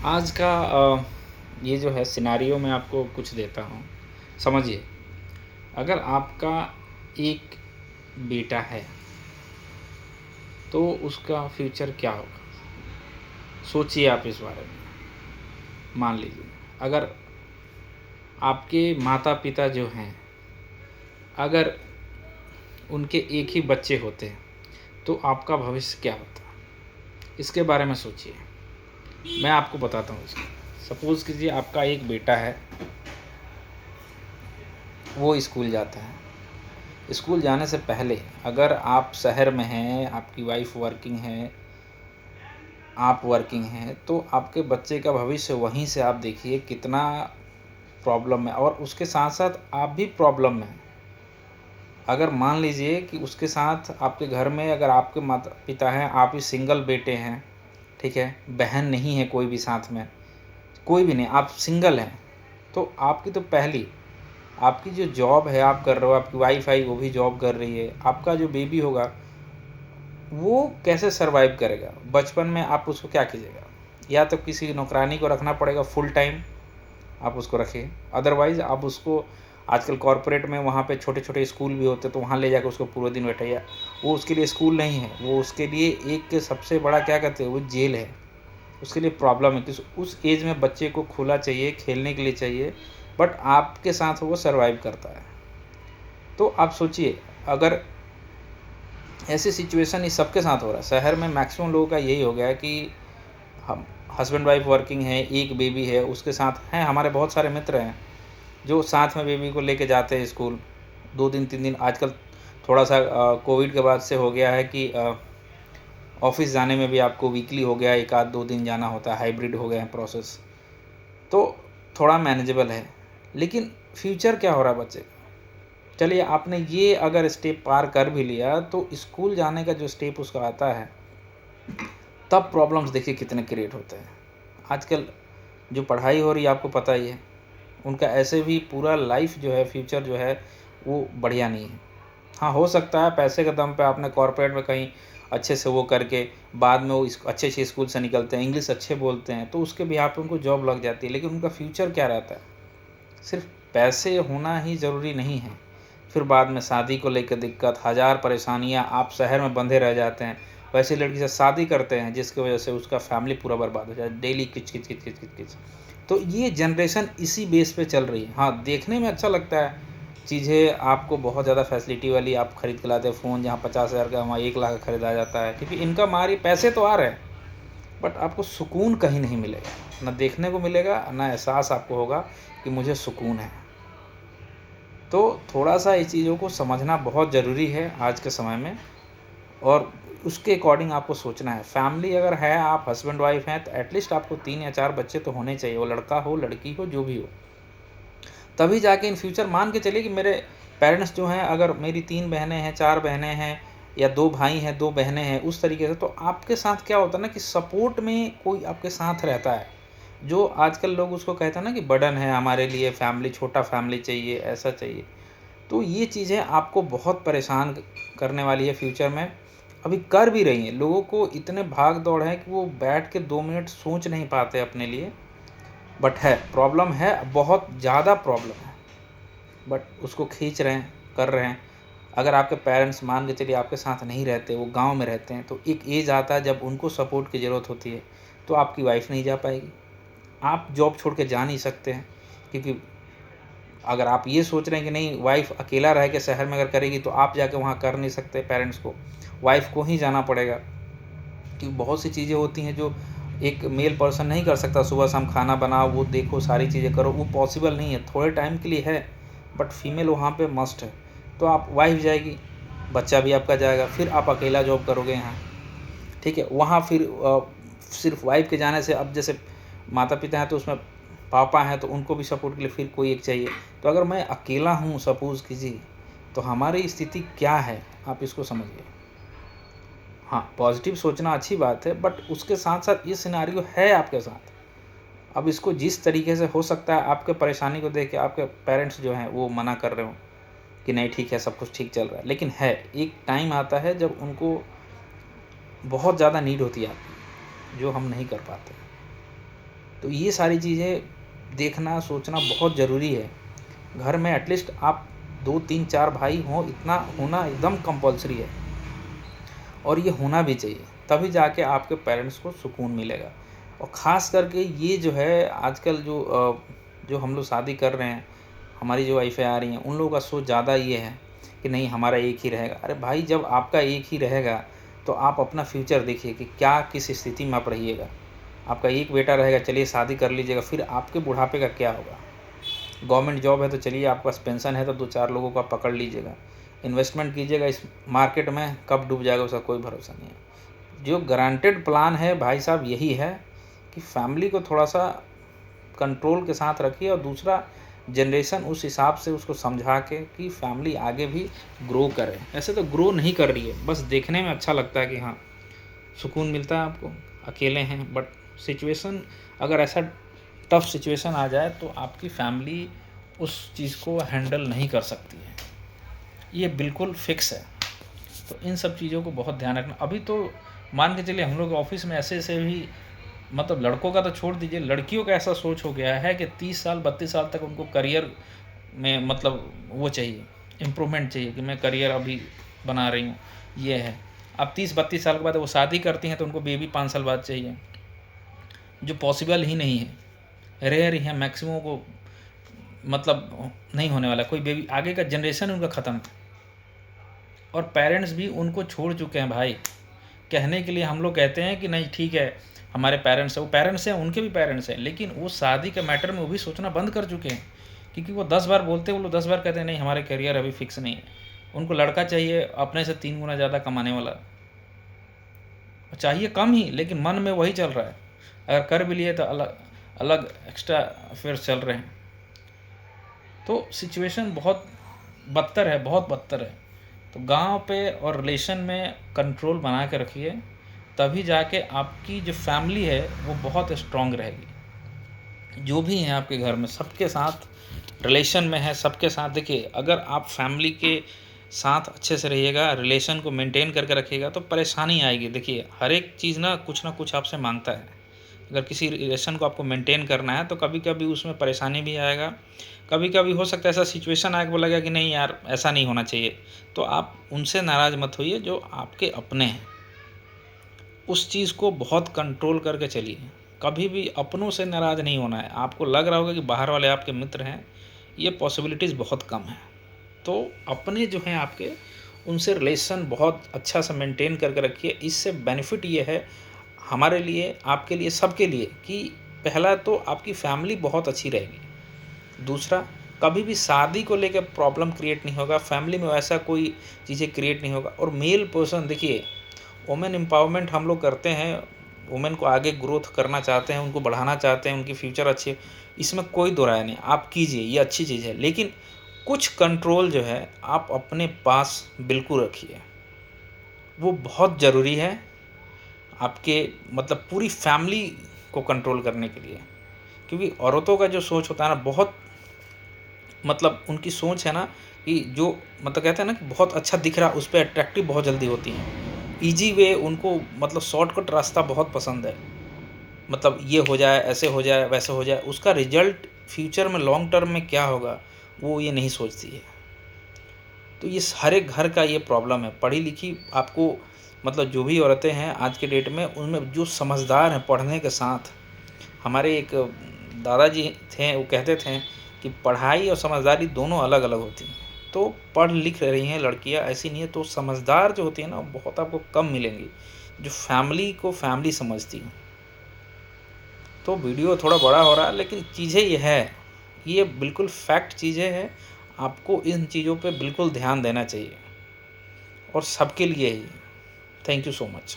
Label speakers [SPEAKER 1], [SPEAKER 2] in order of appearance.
[SPEAKER 1] आज का ये जो है सिनेरियो मैं आपको कुछ देता हूँ। समझिए, अगर आपका एक बेटा है, तो उसका फ्यूचर क्या होगा? सोचिए आप इस बारे में। मान लीजिए, अगर आपके माता-पिता जो हैं, अगर उनके एक ही बच्चे होते, तो आपका भविष्य क्या होता? इसके बारे में सोचिए। मैं आपको बताता हूँ इसको। सपोज़ कीजिए आपका एक बेटा है, वो स्कूल जाता है। स्कूल जाने से पहले अगर आप शहर में हैं, आपकी वाइफ़ वर्किंग है, आप वर्किंग हैं, तो आपके बच्चे का भविष्य वहीं से आप देखिए कितना प्रॉब्लम में, और उसके साथ-साथ आप भी प्रॉब्लम में हैं। अगर मान लीजिए कि उसके साथ आपके घर में अगर आपके माता-पिता हैं, आप ही सिंगल बेटे हैं, ठीक है? बहन नहीं है कोई भी साथ में, कोई भी नहीं, आप सिंगल हैं, तो आपकी तो पहली आपकी जो जॉब है आप कर रहे हो, आपकी वाइफ़ आई वो भी जॉब कर रही है, आपका जो बेबी होगा वो कैसे सर्वाइव करेगा? बचपन में आप उसको क्या कीजिएगा? या तो किसी नौकरानी को रखना पड़ेगा फुल टाइम, आप उसको रखिए। अदरवाइज़ आप उसको आजकल कॉर्पोरेट में वहाँ पे छोटे-छोटे स्कूल भी होते हैं, तो वहाँ ले जाके उसको पूरे दिन बैठाइए। वो उसके लिए स्कूल नहीं है, वो उसके लिए एक सबसे बड़ा क्या कहते हैं, वो जेल है। उसके लिए प्रॉब्लम है कि उस एज में बच्चे को खुला चाहिए, खेलने के लिए चाहिए, बट आपके साथ वो सर्वाइव करता है। तो आप सोचिए, अगर ऐसी सिचुएशन इस सबके साथ हो रहा है। शहर में मैक्सिमम लोगों का यही हो गया है कि हम हस्बैंड वाइफ वर्किंग है, एक बेबी है, उसके साथ हैं, हमारे बहुत सारे मित्र हैं जो साथ में बेबी को लेके जाते हैं स्कूल। 2 दिन 3 दिन आजकल थोड़ा-सा कोविड के बाद से हो गया है कि ऑफ़िस जाने में भी आपको वीकली हो गया है, 1 आध 2 दिन जाना होता है, हाइब्रिड हो गए हैं प्रोसेस। तो थोड़ा मैनेजेबल है। लेकिन फ्यूचर क्या हो रहा है बच्चे का? चलिए आपने ये अगर स्टेप पार कर भी लिया, तो स्कूल जाने का जो स्टेप उसका आता है, तब प्रॉब्लम्स देखिए कितने क्रिएट होते हैं। आजकल जो पढ़ाई हो रही है आपको पता ही है, उनका ऐसे भी पूरा लाइफ जो है, फ्यूचर जो है, वो बढ़िया नहीं है। हाँ, हो सकता है पैसे के दम पे आपने कॉर्पोरेट में कहीं अच्छे से वो करके बाद में वो अच्छे से स्कूल से निकलते हैं, इंग्लिश अच्छे बोलते हैं, तो उसके बिहाफ़ पे उनको जॉब लग जाती है। लेकिन उनका फ्यूचर क्या रहता है? सिर्फ पैसे होना ही ज़रूरी नहीं है। फिर बाद में शादी को लेके दिक्कत, हज़ार परेशानियाँ, आप शहर में बंधे रह जाते हैं। वैसी लड़की से शादी करते हैं जिसकी वजह से उसका फैमिली पूरा बर्बाद हो जाए, डेली किच-किच, किच-किच, किच-किच। तो ये जनरेशन इसी बेस पे चल रही है। हाँ, देखने में अच्छा लगता है, चीज़ें आपको बहुत ज़्यादा फैसिलिटी वाली आप खरीद के लाते हैं, फ़ोन जहाँ 50,000 का वहाँ 1 लाख का खरीदा जाता है, क्योंकि इनकम आ रही, पैसे तो आ रहे हैं, बट आपको सुकून कहीं नहीं मिलेगा। ना देखने को मिलेगा, ना एहसास आपको होगा कि मुझे सुकून है। तो थोड़ा-सा ये चीज़ों को समझना बहुत ज़रूरी है आज के समय में, और उसके अकॉर्डिंग आपको सोचना है। फैमिली अगर है, आप हस्बैंड वाइफ हैं, तो एटलीस्ट आपको 3 या 4 बच्चे तो होने चाहिए, वो लड़का हो, लड़की हो, जो भी हो। तभी जाके इन फ्यूचर मान के चलिए कि मेरे पेरेंट्स जो हैं, अगर मेरी 3 बहनें हैं, 4 बहनें हैं, या 2 भाई हैं, 2 बहनें हैं, उस तरीके से, तो आपके साथ क्या होता है ना कि सपोर्ट में कोई आपके साथ रहता है। जो आजकल लोग उसको कहते हैं ना कि बर्डन है हमारे लिए, फैमिली, छोटा फैमिली चाहिए, ऐसा चाहिए। तो ये चीज़ें आपको बहुत परेशान करने वाली है फ्यूचर में, अभी कर भी रही हैं। लोगों को इतने भाग-दौड़ है कि वो बैठ के 2 मिनट सोच नहीं पाते अपने लिए, बट है, प्रॉब्लम है, बहुत ज़्यादा प्रॉब्लम है, बट उसको खींच रहे हैं, कर रहे हैं। अगर आपके पेरेंट्स मान के चलिए आपके साथ नहीं रहते, वो गाँव में रहते हैं, तो एक एज आता है जब उनको सपोर्ट की ज़रूरत होती है, तो आपकी वाइफ़ नहीं जा पाएगी। आप जॉब छोड़ के जा नहीं सकते हैं, क्योंकि अगर आप ये सोच रहे हैं कि नहीं, वाइफ़ अकेला रह के शहर में अगर करेगी तो आप जाके वहाँ कर नहीं सकते पेरेंट्स को, वाइफ़ को ही जाना पड़ेगा। क्योंकि बहुत सी चीज़ें होती हैं जो एक मेल पर्सन नहीं कर सकता, सुबह-शाम खाना बनाओ, वो देखो, सारी चीज़ें करो, वो पॉसिबल नहीं है, थोड़े टाइम के लिए है, बट फीमेल वहाँ पे मस्ट है। तो आप वाइफ़ जाएगी, बच्चा भी आपका जाएगा, फिर आप अकेला जॉब करोगे यहाँ, ठीक है? वहाँ फिर सिर्फ़ वाइफ़ के जाने से, अब जैसे माता-पिता हैं तो उसमें पापा हैं, तो उनको भी सपोर्ट के लिए फिर कोई एक चाहिए। तो अगर मैं अकेला हूँ सपोज़ कीजिए, तो हमारी स्थिति क्या है, आप इसको समझिए। हाँ, पॉज़िटिव सोचना अच्छी बात है, बट उसके साथ-साथ ये सिनेरियो है आपके साथ। अब इसको जिस तरीके से हो सकता है, आपके परेशानी को देख के आपके पेरेंट्स जो हैं वो मना कर रहे हों कि नहीं ठीक है, सब कुछ ठीक चल रहा है। लेकिन है, एक टाइम आता है जब उनको बहुत ज़्यादा नीड होती है आपकी, जो हम नहीं कर पाते। तो ये सारी चीज़ें देखना सोचना बहुत ज़रूरी है। घर में एटलीस्ट आप 2 3 4 भाई हों, इतना होना एकदम कंपल्सरी है और ये होना भी चाहिए, तभी जाके आपके पेरेंट्स को सुकून मिलेगा। और ख़ास करके ये जो है आजकल जो हम लोग शादी कर रहे हैं, हमारी जो वाइफ़ें आ रही हैं, उन लोगों का सोच ज़्यादा ये है कि नहीं हमारा एक ही रहेगा। अरे भाई, जब आपका एक ही रहेगा तो आप अपना फ्यूचर देखिए कि क्या किस स्थिति में आप रहिएगा। आपका एक बेटा रहेगा, चलिए शादी कर लीजिएगा, फिर आपके बुढ़ापे का क्या होगा। गवर्नमेंट जॉब है तो चलिए आपके पास पेंशन है तो 2-4 लोगों को आप पकड़ लीजिएगा। इन्वेस्टमेंट कीजिएगा इस मार्केट में, कब डूब जाएगा उसका कोई भरोसा नहीं है। जो गारंटेड प्लान है भाई साहब यही है कि फैमिली को थोड़ा-सा कंट्रोल के साथ रखिए और दूसरा जनरेशन उस हिसाब से उसको समझा के कि फैमिली आगे भी ग्रो करे। ऐसे तो ग्रो नहीं कर रही है, बस देखने में अच्छा लगता है कि हाँ, सुकून मिलता है आपको, अकेले हैं, बट सिचुएशन अगर ऐसा टफ सिचुएशन आ जाए तो आपकी फैमिली उस चीज़ को हैंडल नहीं कर सकती है, ये बिल्कुल फिक्स है। तो इन सब चीज़ों को बहुत ध्यान रखना। अभी तो मान के चलिए हम लोग ऑफिस में ऐसे भी, मतलब लड़कों का तो छोड़ दीजिए, लड़कियों का ऐसा सोच हो गया है कि 30 साल 32 साल तक उनको करियर में मतलब वो चाहिए, इम्प्रूवमेंट चाहिए कि मैं करियर अभी बना रही हूँ, ये है। अब 30-32 साल के बाद वो शादी करती हैं तो उनको बेबी 5 साल बाद चाहिए, जो पॉसिबल ही नहीं है, रेयर ही है, मैक्सिमम को मतलब नहीं होने वाला कोई बेबी। आगे का जनरेशन उनका ख़त्म, और पेरेंट्स भी उनको छोड़ चुके हैं भाई। कहने के लिए हम लोग कहते हैं कि नहीं ठीक है हमारे पेरेंट्स हैं, वो पेरेंट्स हैं, उनके भी पेरेंट्स हैं, लेकिन वो शादी के मैटर में वो भी सोचना बंद कर चुके हैं, क्योंकि वो 10 बार बोलते हैं, वो लोग 10 बार कहते हैं नहीं हमारे करियर अभी फिक्स नहीं है। उनको लड़का चाहिए अपने से 3 गुना ज़्यादा कमाने वाला, चाहिए कम ही लेकिन मन में वही चल रहा है। अगर कर भी लिए तो अलग अलग एक्स्ट्रा अफेयर्स चल रहे हैं। तो सिचुएशन बहुत बदतर है, बहुत बदतर है। तो गांव पे और रिलेशन में कंट्रोल बना के रखिए, तभी जाके आपकी जो फैमिली है वो बहुत स्ट्रांग रहेगी। जो भी हैं आपके घर में सबके साथ रिलेशन में है, सबके साथ देखिए, अगर आप फैमिली के साथ अच्छे से रहिएगा, रिलेशन को मेंटेन करके रखिएगा तो परेशानी आएगी। देखिए हर एक चीज़ ना कुछ आपसे मांगता है। अगर किसी रिलेशन को आपको मेंटेन करना है तो कभी कभी उसमें परेशानी भी आएगा, कभी कभी हो सकता है ऐसा सिचुएशन आए बोलेगा कि नहीं यार ऐसा नहीं होना चाहिए, तो आप उनसे नाराज़ मत होइए जो आपके अपने हैं। उस चीज़ को बहुत कंट्रोल करके चलिए, कभी भी अपनों से नाराज़ नहीं होना है। आपको लग रहा होगा कि बाहर वाले आपके मित्र हैं, ये पॉसिबिलिटीज़ बहुत कम है। तो अपने जो हैं आपके, उनसे रिलेशन बहुत अच्छा सा मेंटेन करके रखिए। इससे बेनिफिट ये है हमारे लिए, आपके लिए, सबके लिए कि पहला तो आपकी फैमिली बहुत अच्छी रहेगी, दूसरा कभी भी शादी को लेकर प्रॉब्लम क्रिएट नहीं होगा, फैमिली में वैसा कोई चीज़ें क्रिएट नहीं होगा। और मेल पर्सन देखिए, वुमेन एम्पावरमेंट हम लोग करते हैं, वुमेन को आगे ग्रोथ करना चाहते हैं, उनको बढ़ाना चाहते हैं, उनकी फ्यूचर अच्छी, इसमें कोई दो राय नहीं, आप कीजिए, ये अच्छी चीज़ है। लेकिन कुछ कंट्रोल जो है आप अपने पास बिल्कुल रखिए, वो बहुत ज़रूरी है आपके मतलब पूरी फैमिली को कंट्रोल करने के लिए। क्योंकि औरतों का जो सोच होता है ना, बहुत मतलब उनकी सोच है ना कि जो मतलब कहते हैं ना कि बहुत अच्छा दिख रहा, उस पर अट्रैक्टिव बहुत जल्दी होती हैं। ईजी वे उनको, मतलब शॉर्टकट रास्ता बहुत पसंद है, मतलब ये हो जाए, ऐसे हो जाए, वैसे हो जाए, उसका रिजल्ट फ्यूचर में लॉन्ग टर्म में क्या होगा वो ये नहीं सोचती है। तो ये हर एक घर का ये प्रॉब्लम है। पढ़ी लिखी आपको मतलब जो भी औरतें हैं आज के डेट में, उनमें जो समझदार हैं पढ़ने के साथ, हमारे एक दादाजी थे, वो कहते थे कि पढ़ाई और समझदारी दोनों अलग अलग होती हैं। तो पढ़ लिख रही हैं लड़कियां, ऐसी नहीं है, तो समझदार जो होती है ना बहुत आपको कम मिलेंगी, जो फैमिली को फैमिली समझती हैं। तो वीडियो थोड़ा बड़ा हो रहा है लेकिन चीज़ें ये है, ये बिल्कुल फैक्ट चीज़ें हैं, आपको इन चीज़ों पे बिल्कुल ध्यान देना चाहिए और सबके लिए ही। Thank you so much.